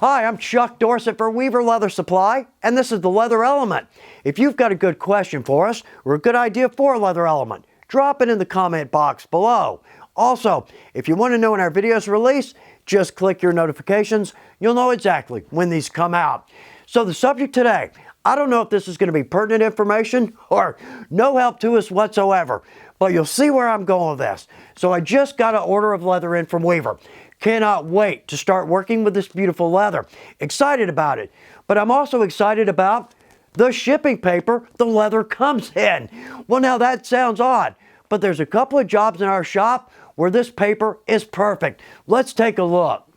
Hi, I'm Chuck Dorsett for Weaver Leather Supply, and this is the Leather Element. If you've got a good question for us or a good idea for a Leather Element, drop it in the comment box below. Also, if you want to know when our videos release, just click your notifications. You'll know exactly when these come out. So the subject today, I don't know if this is going to be pertinent information or no help to us whatsoever, but you'll see where I'm going with this. So I just got an order of leather in from Weaver. Cannot wait to start working with this beautiful leather. Excited about it. But I'm also excited about the shipping paper the leather comes in. Well, now that sounds odd, but there's a couple of jobs in our shop where this paper is perfect. Let's take a look.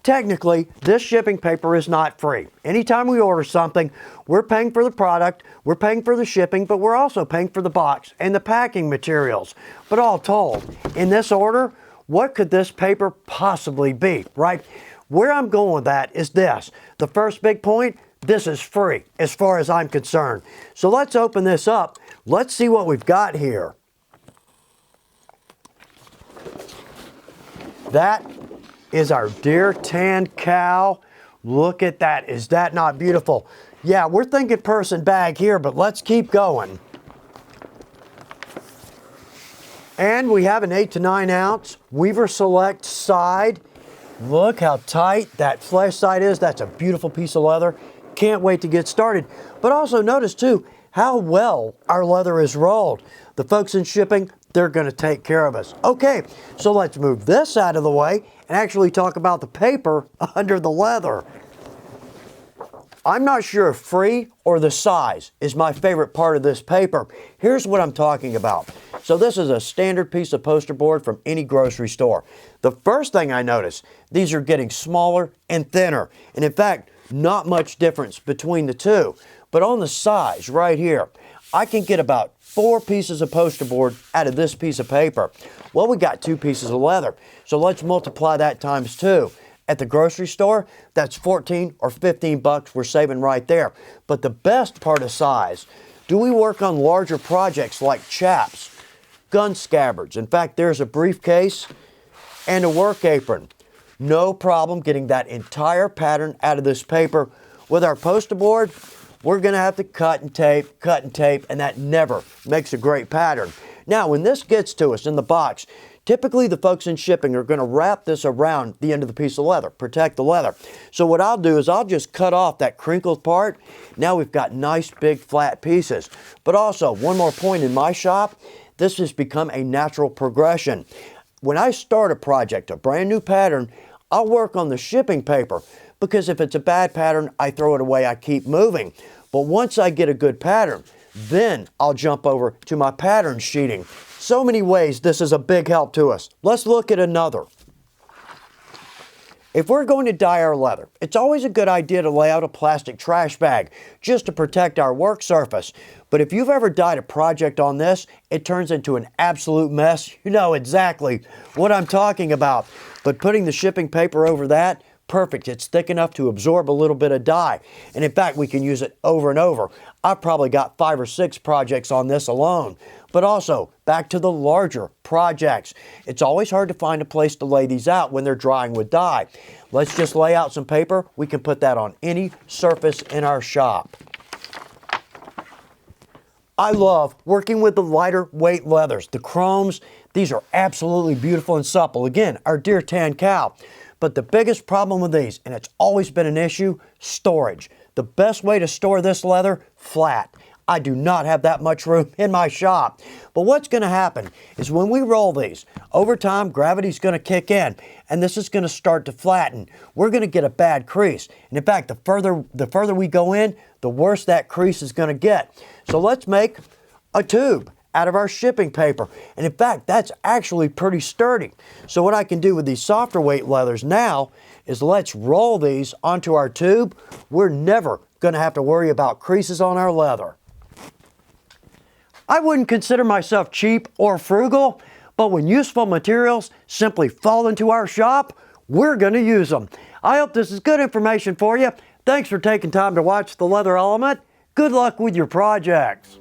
Technically, this shipping paper is not free. Anytime we order something, we're paying for the product, we're paying for the shipping, but we're also paying for the box and the packing materials. But all told, in this order, what could this paper possibly be, right? Where I'm going with that is this. The first big point, this is free as far as I'm concerned. So let's open this up. Let's see what we've got here. That is our deer tan cow. Look at that. Is that not beautiful? Yeah, we're thinking person bag here, but let's keep going. And we have an 8 to 9 ounce Weaver Select side. Look how tight that flesh side is. That's a beautiful piece of leather. Can't wait to get started. But also notice too how well our leather is rolled. The folks in shipping, they're going to take care of us. Okay, so let's move this out of the way and actually talk about the paper under the leather. I'm not sure if free or the size is my favorite part of this paper. Here's what I'm talking about. So this is a standard piece of poster board from any grocery store. The first thing I notice, these are getting smaller and thinner. And in fact, not much difference between the two. But on the size right here, I can get about 4 pieces of poster board out of this piece of paper. Well, we got 2 pieces of leather. So let's multiply that times 2. At the grocery store, that's 14 or 15 bucks we're saving right there. But the best part of size, do we work on larger projects like chaps, gun scabbards? In fact, there's a briefcase and a work apron. No problem getting that entire pattern out of this paper. With our poster board, we're going to have to cut and tape, and that never makes a great pattern. Now, when this gets to us in the box, typically the folks in shipping are going to wrap this around the end of the piece of leather, protect the leather. So what I'll do is I'll just cut off that crinkled part. Now we've got nice big flat pieces. But also, one more point in my shop, this has become a natural progression. When I start a project, a brand new pattern, I'll work on the shipping paper because if it's a bad pattern, I throw it away, I keep moving. But once I get a good pattern, then I'll jump over to my pattern sheeting. So many ways this is a big help to us. Let's look at another. If we're going to dye our leather, it's always a good idea to lay out a plastic trash bag just to protect our work surface. But if you've ever dyed a project on this, it turns into an absolute mess. You know exactly what I'm talking about. But putting the shipping paper over that, perfect. It's thick enough to absorb a little bit of dye. And in fact, we can use it over and over. I've probably got 5 or 6 projects on this alone. But also, back to the larger projects. It's always hard to find a place to lay these out when they're drying with dye. Let's just lay out some paper. We can put that on any surface in our shop. I love working with the lighter weight leathers. The chromes, these are absolutely beautiful and supple. Again, our deer tan cow. But the biggest problem with these, and it's always been an issue, storage. The best way to store this leather, flat. I do not have that much room in my shop. But what's going to happen is when we roll these, over time, gravity's going to kick in, and this is going to start to flatten. We're going to get a bad crease. And in fact, the further we go in, the worse that crease is going to get. So let's make a tube out of our shipping paper. And in fact, that's actually pretty sturdy. So what I can do with these softer weight leathers now is let's roll these onto our tube. We're never going to have to worry about creases on our leather. I wouldn't consider myself cheap or frugal, but when useful materials simply fall into our shop, we're going to use them. I hope this is good information for you. Thanks for taking time to watch The Leather Element. Good luck with your projects.